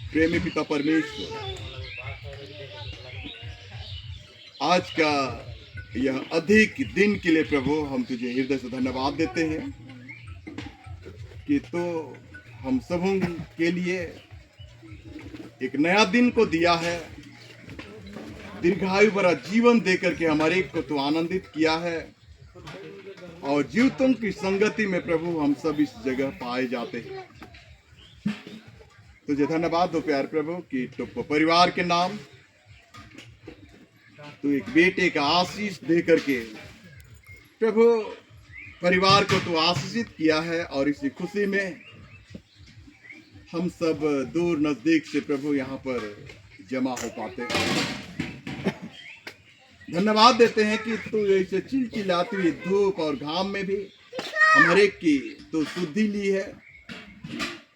प्रेमी पिता परमेश्वर, आज का यह अधिक दिन के लिए प्रभु हम तुझे हृदय से धन्यवाद देते हैं कि तो हम सबों के लिए एक नया दिन को दिया है, दीर्घायु भरा जीवन देकर के हमारे को तो आनंदित किया है और जीवितों की संगति में प्रभु हम सब इस जगह पाए जाते हैं। तुझे धन्यवाद दो प्यार प्रभु कि तो परिवार के नाम तू एक बेटे का आशीष दे करके प्रभु परिवार को तू आशीषित किया है और इसी खुशी में हम सब दूर नजदीक से प्रभु यहाँ पर जमा हो पाते हैं। धन्यवाद देते हैं कि तू ऐसे चिलचिलाती हुई धूप और घाम में भी हम हर एक की तो शुद्धि ली है,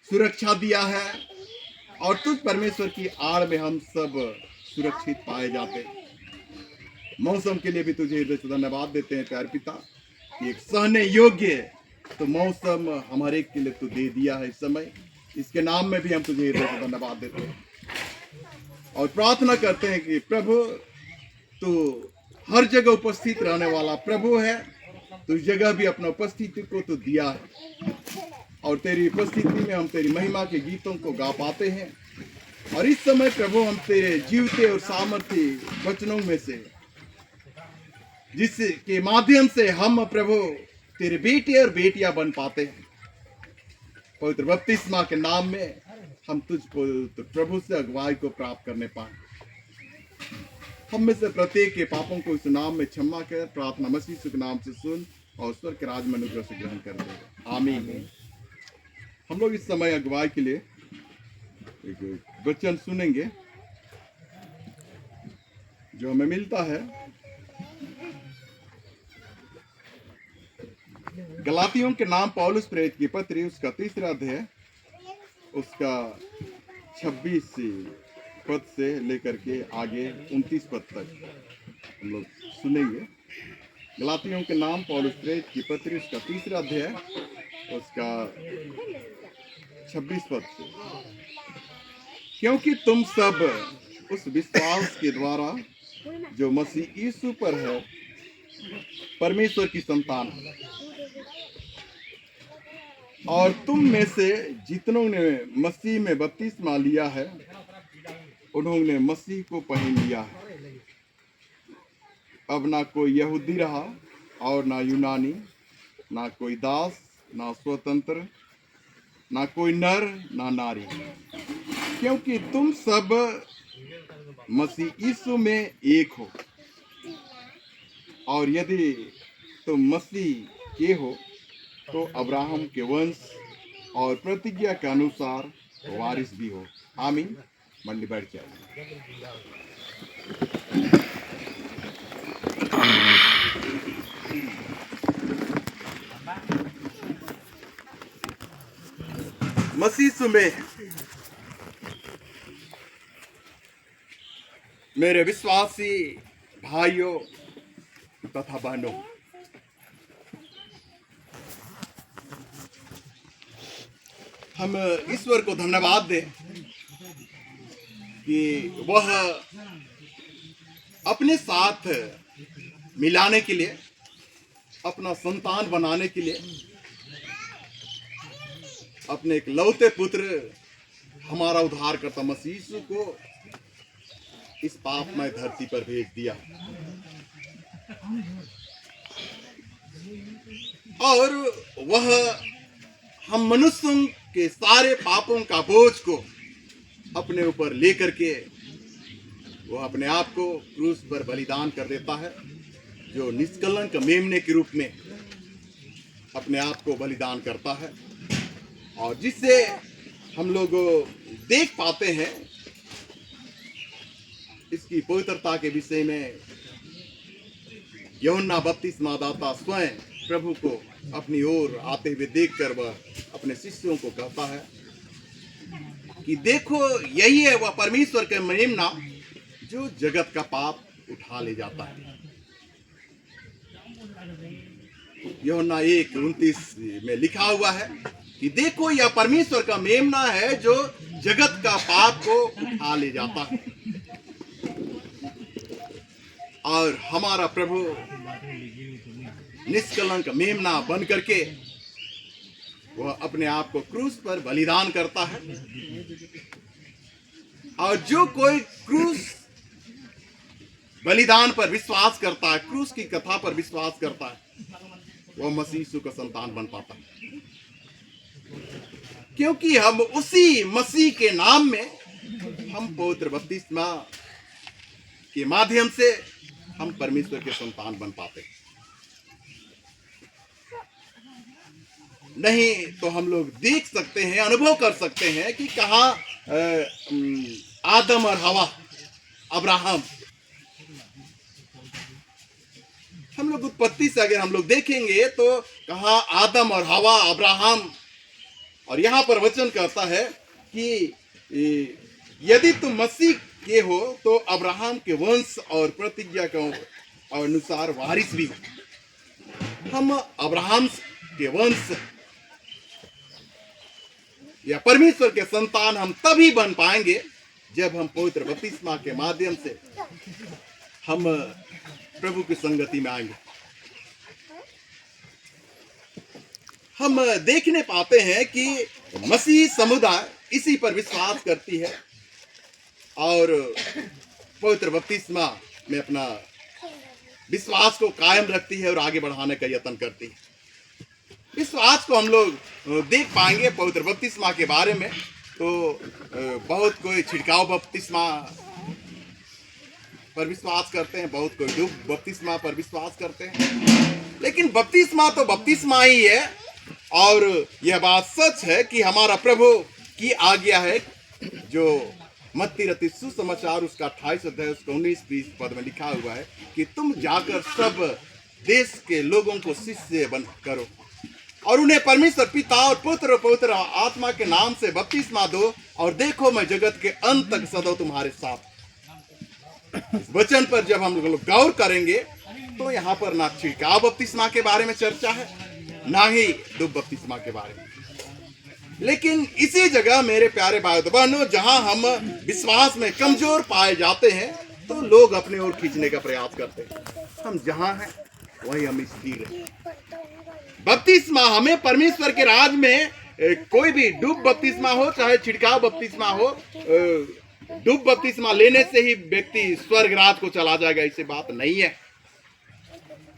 सुरक्षा दिया है और तुझ परमेश्वर की आड़ में हम सब सुरक्षित पाए जाते हैं। मौसम के लिए भी तुझे हृदय से धन्यवाद देते हैं प्यार पिता कि एक सहने योग्य तो मौसम हमारे के लिए तू दे दिया है इस समय। इसके नाम में भी हम तुझे हृदय से धन्यवाद देते हैं और प्रार्थना करते हैं कि प्रभु तू हर जगह उपस्थित रहने वाला प्रभु है। तो इस जगह भी अपना उपस्थिति को तो दिया है और तेरी उपस्थिति में हम तेरी महिमा के गीतों को गा पाते हैं। और इस समय प्रभु हम तेरे जीवते और सामर्थ्य वचनों में से जिसके माध्यम से हम प्रभु तेरे बेटे और बेटियां बन पाते हैं, पवित्र बपतिस्मा के नाम में हम तुझको तो प्रभु से अगुवाई को प्राप्त करने पाए। हम में से प्रत्येक के पापों को इस नाम में क्षमा कर प्रार्थना मसीह के नाम से सुन और स्वर्ग के राज में अनुग्रह से ग्रहण कर दे, आमीन। हम लोग इस समय अगुवाई के लिए एक वचन सुनेंगे जो हमें मिलता है गलातियों के नाम पौलुस प्रेरित की पत्री उसका 3रा अध्याय उसका 26 पद से लेकर के आगे 29 पद तक हम लोग सुनेंगे। गलातियों के नाम पौलुस प्रेरित की पत्री उसका 3रा अध्याय उसका 26 पद से, क्योंकि तुम सब उस विश्वास के द्वारा जो मसीह यीशु पर है परमेश्वर की संतान है। और तुम में से जितनों ने मसीह में बपतिस्मा लिया है उन्होंने मसीह को पहन लिया है। अब ना कोई यहूदी रहा और ना यूनानी, ना कोई दास ना स्वतंत्र, ना कोई नर ना नारी, क्योंकि तुम सब मसीह यीशु में एक हो। और यदि तुम मसीह के हो तो अब्राहम के वंश और प्रतिज्ञा के अनुसार वारिस भी हो, आमीन। मंडी बैठ जाए। मसीह में मेरे विश्वासी भाइयों तथा बहनों, हम ईश्वर को धन्यवाद दें कि वह अपने साथ मिलाने के लिए, अपना संतान बनाने के लिए अपने एक लौते पुत्र हमारा उद्धारकर्ता मसीह यीशु को इस पापमय धरती पर भेज दिया और वह हम मनुष्यों के सारे पापों का बोझ को अपने ऊपर लेकर के वह अपने आप को क्रूस पर बलिदान कर देता है, जो निष्कलंक मेमने के रूप में अपने आप को बलिदान करता है और जिससे हम लोग देख पाते हैं इसकी पवित्रता के विषय में। यूहन्ना बपतिस्मा दाता स्वयं प्रभु को अपनी ओर आते हुए देखकर वह अपने शिष्यों को कहता है कि देखो यही है वह परमेश्वर के मेमना जो जगत का पाप उठा ले जाता है। यूहन्ना 1:29 में लिखा हुआ है कि देखो यह परमेश्वर का मेमना है जो जगत का पाप को उठा ले जाता है। और हमारा प्रभु निष्कलंक मेमना बन करके वह अपने आप को क्रूस पर बलिदान करता है। और जो कोई क्रूस बलिदान पर विश्वास करता है, क्रूस की कथा पर विश्वास करता है, वह मसीह यीशु का संतान बन पाता है। क्योंकि हम उसी मसीह के नाम में हम पवित्र बपतिस्मा के माध्यम से हम परमेश्वर के संतान बन पाते हैं। नहीं तो हम लोग देख सकते हैं, अनुभव कर सकते हैं कि कहाँ आदम और हवा, अब्राहम, हम लोग उत्पत्ति से अगर हम लोग देखेंगे तो कहाँ आदम और हवा, अब्राहम, और यहाँ पर वचन कहता है कि यदि तुम मसीह के हो तो अब्राहम के वंश और प्रतिज्ञा के अनुसार वारिस भी हो। हम अब्राहम के वंश या परमेश्वर के संतान हम तभी बन पाएंगे जब हम पवित्र बपतिस्मा के माध्यम से हम प्रभु की संगति में आएंगे। हम देखने पाते हैं कि मसीह समुदाय इसी पर विश्वास करती है और पवित्र बपतिस्मा में अपना विश्वास को कायम रखती है और आगे बढ़ाने का यत्न करती है। विश्वास को हम लोग देख पाएंगे पवित्र बपतिस्मा के बारे में। तो बहुत कोई छिड़काव बपतिस्मा पर विश्वास करते हैं, बहुत कोई डूब बपतिस्मा पर विश्वास करते हैं, लेकिन बपतिस्मा तो बपतिस्मा ही है। और यह बात सच है कि हमारा प्रभु की आज्ञा है जो मत्ती रचित सुसमाचार उसका 28 अध्याय उसका 19-20 पद में लिखा हुआ है कि तुम जाकर सब देश के लोगों को शिष्य बन करो और उन्हें परमेश्वर पिता और पुत्र और पवित्र आत्मा के नाम से बपतिस्मा दो और देखो मैं जगत के अंत तक सदा तुम्हारे साथ। इस वचन पर जब हम लोग गौर करेंगे तो यहाँ पर ना छिड़काव बपतिस्मा के बारे में चर्चा है, ना ही डूब बपतिस्मा के बारे में। लेकिन इसी जगह मेरे प्यारे भाई बहनों, जहां हम विश्वास में कमजोर पाए जाते हैं तो लोग अपने ओर खींचने का प्रयास करते हैं। हम जहां हैं वहीं हम स्थिर हैं। बपतिस्मा हमें परमेश्वर के राज में कोई भी डूब बपतिस्मा हो चाहे छिड़काव बपतिस्मा हो, डूब बपतिस्मा लेने से ही व्यक्ति स्वर्ग राज को चला जाएगा, ऐसी बात नहीं है।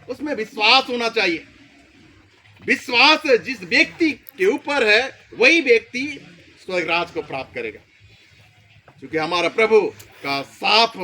उसमें विश्वास होना चाहिए। विश्वास जिस व्यक्ति के ऊपर है वही व्यक्ति स्वर्ग राज को प्राप्त करेगा। क्योंकि हमारा प्रभु का साफ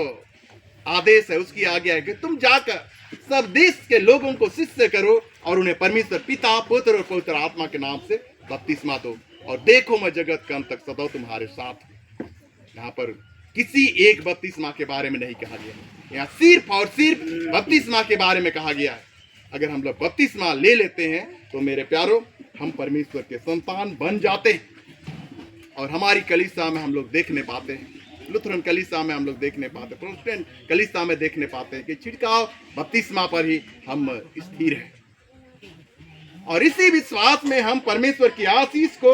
आदेश है, उसकी आज्ञा है कि तुम जाकर सब देश के लोगों को शिष्य करो और उन्हें परमेश्वर पिता पुत्र और पवित्र आत्मा के नाम से बपतिस्मा दो और देखो मैं जगत के अंत तक सदा तुम्हारे साथ हूं। यहाँ पर किसी एक बपतिस्मा के बारे में नहीं कहा गया, यहाँ सिर्फ और सिर्फ बपतिस्मा के बारे में कहा गया है। अगर हम लोग बपतिस्मा ले लेते हैं तो मेरे प्यारों हम परमेश्वर के संतान बन जाते हैं। और हमारी कलीसिया में हम लोग देखने पाते हैं, लुथरन कलीसिया में हम लोग देखने पाते हैं, प्रोटेस्टेंट कलीसिया में देखने पाते हैं कि छिड़काव बपतिस्मा पर ही हम स्थिर हैं। और इसी विश्वास में हम परमेश्वर की आशीष को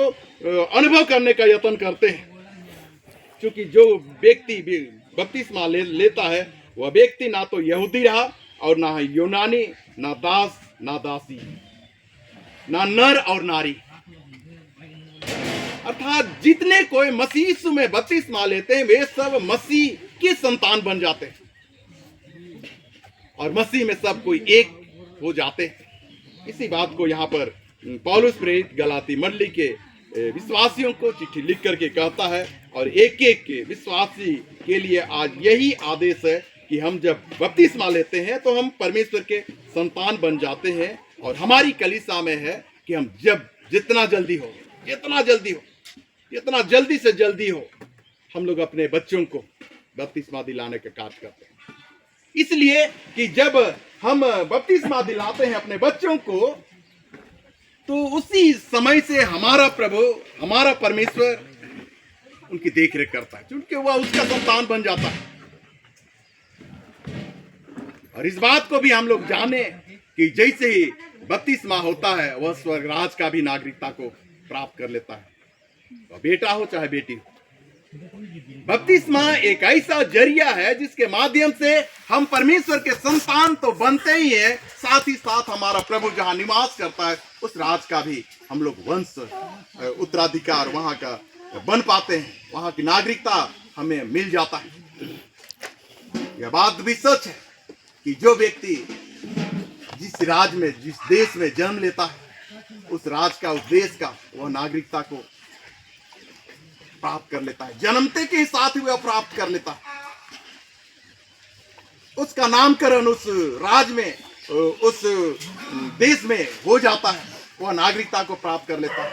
अनुभव करने का यत्न करते हैं। क्योंकि जो व्यक्ति भी बपतिस्मा लेता है वह व्यक्ति ना तो यहूदी रहा और ना यूनानी, ना दास ना दासी, ना नर और नारी, अर्थात जितने कोई मसीह यीशु में बपतिस्मा लेते हैं वे सब मसीह के संतान बन जाते हैं और मसीह में सब कोई एक हो जाते हैं। इसी बात को यहाँ पर पौलुस प्रेरित गलाती मंडली के विश्वासियों को चिट्ठी लिख करके कहता है और एक एक के विश्वासी के लिए आज यही आदेश है कि हम जब बपतिस्मा लेते हैं तो हम परमेश्वर के संतान बन जाते हैं। और हमारी कलीसिया में है कि हम जब जितना जल्दी से जल्दी हो हम लोग अपने बच्चों को बपतिस्मा दिलाने का कार्य करते हैं। इसलिए कि जब हम बपतिस्मा दिलाते हैं अपने बच्चों को तो उसी समय से हमारा प्रभु, हमारा परमेश्वर उनकी देखरेख करता है, क्योंकि वह उसका संतान बन जाता है। और इस बात को भी हम लोग जाने कि जैसे ही बपतिस्मा होता है वह स्वर्ग राज का भी नागरिकता को प्राप्त कर लेता है, तो बेटा हो चाहे बेटी हो। बपतिस्मा एक ऐसा जरिया है जिसके माध्यम से हम परमेश्वर के संतान तो बनते ही हैं, साथ ही साथ हमारा प्रभु जहां निवास करता है उस राज का भी हम लोग वंश उत्तराधिकार वहां का बन पाते हैं, वहां की नागरिकता हमें मिल जाता है। यह बात भी सच है कि जो व्यक्ति जिस राज्य में, जिस देश में जन्म लेता है, उस राज्य का, उस देश का, वह नागरिकता को प्राप्त कर लेता है, जन्मते के साथ ही वह प्राप्त कर लेता है। उसका नामकरण उस राज्य में, उस देश में हो जाता है, वह नागरिकता को प्राप्त कर लेता है।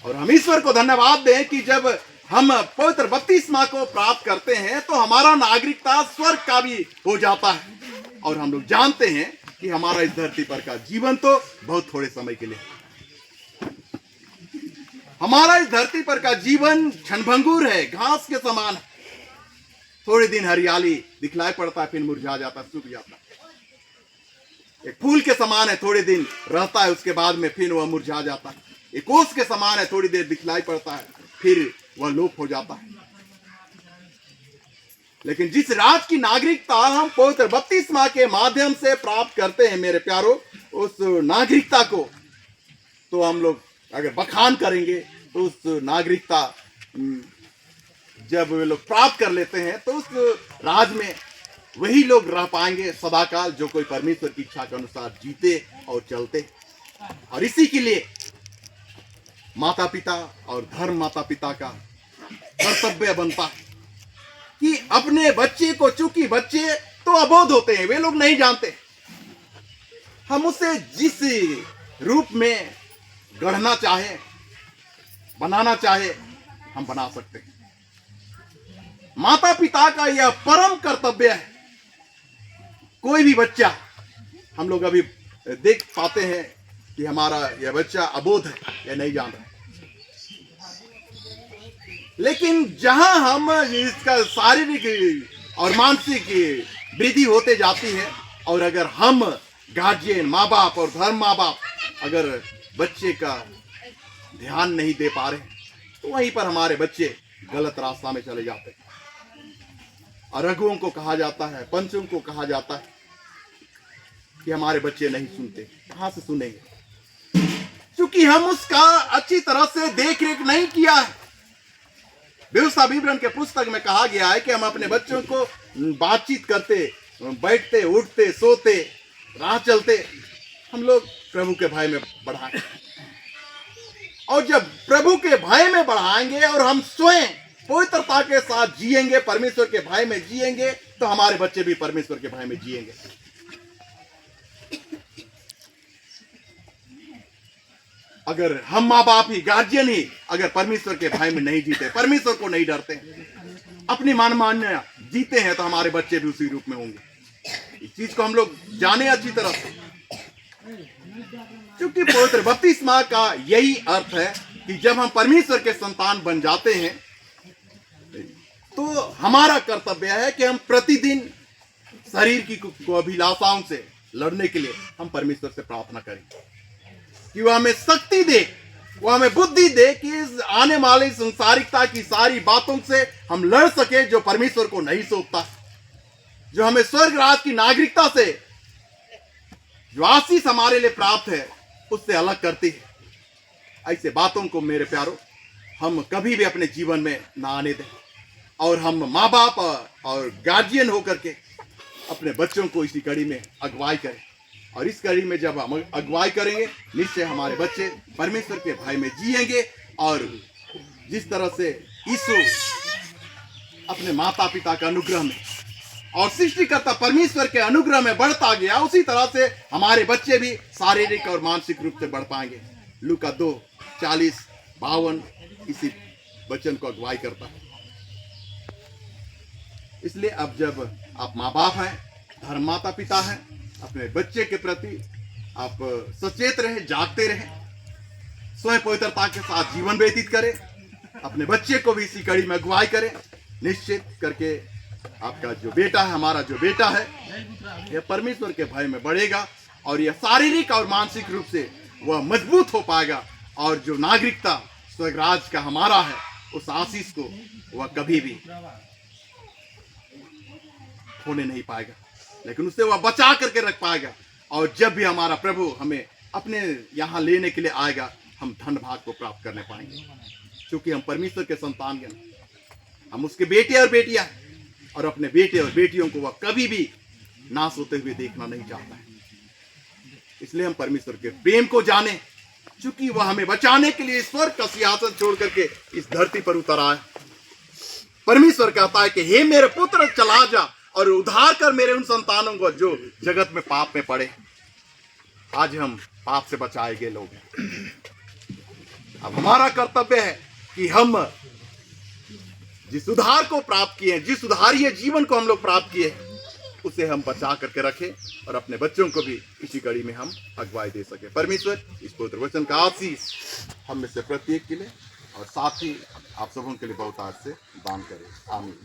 और हम ईश्वर को धन्यवाद दें कि जब हम पवित्र बपतिस्मा को प्राप्त करते हैं तो हमारा नागरिकता स्वर्ग का भी हो जाता है। और हम लोग जानते हैं कि हमारा इस धरती पर का जीवन तो बहुत थोड़े समय के लिए, हमारा इस धरती पर का जीवन क्षणभंगुर है, घास के समान है। थोड़े दिन हरियाली दिखलाई पड़ता है, फिर मुरझा जाता है, सूख जाता है। एक फूल के समान है, थोड़े दिन रहता है, उसके बाद में फिर वह मुरझा जाता है। एक ओस के समान है, थोड़ी देर दिखलाई पड़ता है, फिर वह लोप हो जाता है। लेकिन जिस राज की नागरिकता हम पवित्र बपतिस्मा के माध्यम से प्राप्त करते हैं मेरे प्यारों, उस नागरिकता को तो हम लोग अगर बखान करेंगे तो उस नागरिकता जब वे लोग प्राप्त कर लेते हैं तो उस राज में वही लोग रह पाएंगे सदाकाल जो कोई परमेश्वर की इच्छा के अनुसार जीते और चलते। और इसी के लिए माता पिता और धर्म माता पिता का कर्तव्य बनता है कि अपने बच्चे को, चूंकि बच्चे तो अबोध होते हैं, वे लोग नहीं जानते, हम उसे जिस रूप में गढ़ना चाहे, बनाना चाहे, हम बना सकते हैं। माता पिता का यह परम कर्तव्य है। कोई भी बच्चा, हम लोग अभी देख पाते हैं कि हमारा यह बच्चा अबोध है, यह नहीं जान रहा है, लेकिन जहां हम इसका शारीरिक और मानसिक वृद्धि होते जाती है, और अगर हम गार्जियन, माँ बाप और धर्म माँ बाप अगर बच्चे का ध्यान नहीं दे पा रहे तो वहीं पर हमारे बच्चे गलत रास्ता में चले जाते हैं। और रघुओं को कहा जाता है, पंचों को कहा जाता है कि हमारे बच्चे नहीं सुनते। कहां से सुनेंगे? क्योंकि हम उसका अच्छी तरह से देख रेख नहीं किया है। व्यवस्था विवरण के पुस्तक में कहा गया है कि हम अपने बच्चों को बातचीत करते, बैठते, उठते, सोते, राह चलते, हम लोग प्रभु के भय में बढ़ाएं। और जब प्रभु के भय में बढ़ाएंगे और हम स्वयं पवित्रता के साथ जिएंगे, परमेश्वर के भय में जिएंगे, तो हमारे बच्चे भी परमेश्वर के भय में जिएंगे। अगर हम माँ बाप ही, गार्जियन ही अगर परमेश्वर के भय में नहीं जीते, परमेश्वर को नहीं डरते, अपनी मनमान्य जीते हैं, तो हमारे बच्चे भी उसी रूप में होंगे। इस चीज को हम लोग जाने अच्छी तरह से, क्योंकि पवित्र बपतिस्मा का यही अर्थ है कि जब हम परमेश्वर के संतान बन जाते हैं तो हमारा कर्तव्य है कि हम प्रतिदिन शरीर की अभिलाषाओं से लड़ने के लिए हम परमेश्वर से प्रार्थना करें कि वह हमें शक्ति दे, वह हमें बुद्धि दे कि इस आने वाली संसारिकता की सारी बातों से हम लड़ सके जो परमेश्वर को नहीं सौंपता, जो हमें स्वर्ग राज की नागरिकता से, जो आशीष हमारे लिए प्राप्त है, उससे अलग करती है। ऐसे बातों को मेरे प्यारों हम कभी भी अपने जीवन में ना आने दें, और हम माँ बाप और गार्जियन होकर के अपने बच्चों को इसी कड़ी में अगुवाई करें। और इस कड़ी में जब हम अगुवाई करेंगे, निश्चय हमारे बच्चे परमेश्वर के भय में जिएंगे। और जिस तरह से यीशु अपने माता पिता के अनुग्रह में और सृष्टिकर्ता परमेश्वर के अनुग्रह में बढ़ता गया, उसी तरह से हमारे बच्चे भी शारीरिक और मानसिक रूप से बढ़ पाएंगे। लूका 2:40-52 इसी वचन को अगुवाई करता है। इसलिए अब जब आप माँ बाप हैं, धर्म माता पिता हैं, अपने बच्चे के प्रति आप सचेत रहें, जागते रहें, स्वयं पवित्रता के साथ जीवन व्यतीत करें, अपने बच्चे को भी इसी कड़ी में अगुवाई करें। निश्चित करके आपका जो बेटा है, हमारा जो बेटा है, यह परमेश्वर के भय में बढ़ेगा और यह शारीरिक और मानसिक रूप से वह मजबूत हो पाएगा, और जो नागरिकता स्वर्गराज का हमारा है, उस आशीष को वह कभी भी खोने नहीं पाएगा, लेकिन उससे वह बचा करके रख पाएगा। और जब भी हमारा प्रभु हमें अपने यहाँ लेने के लिए आएगा, हम धन भाग को प्राप्त करने पाएंगे, क्योंकि हम परमेश्वर के संतान हैं, हम उसके बेटे और बेटियां हैं, और अपने बेटे और बेटियों को वह कभी भी नाश होते हुए देखना नहीं चाहता है। इसलिए हम परमेश्वर के प्रेम को जाने, क्योंकि वह हमें बचाने के लिए स्वर्ग का सिंहासन छोड़ करके इस धरती पर उतर आए। परमेश्वर कहता है कि हे मेरे पुत्र, चला जा और उद्धार कर मेरे उन संतानों को जो जगत में पाप में पड़े। आज हम पाप से बचाए गए लोग हैं। अब हमारा कर्तव्य है कि हम जिस उद्धार को प्राप्त किए, जिस उद्धारीय जीवन को हम लोग प्राप्त किए, उसे हम बचा करके रखें, और अपने बच्चों को भी इसी कड़ी में हम अगुवाई दे सके। परमेश्वर इस पवित्र वचन का आशीष हम में से प्रत्येक के लिए और साथ ही आप सबों के लिए बहुत आज से दान करें। आमीन।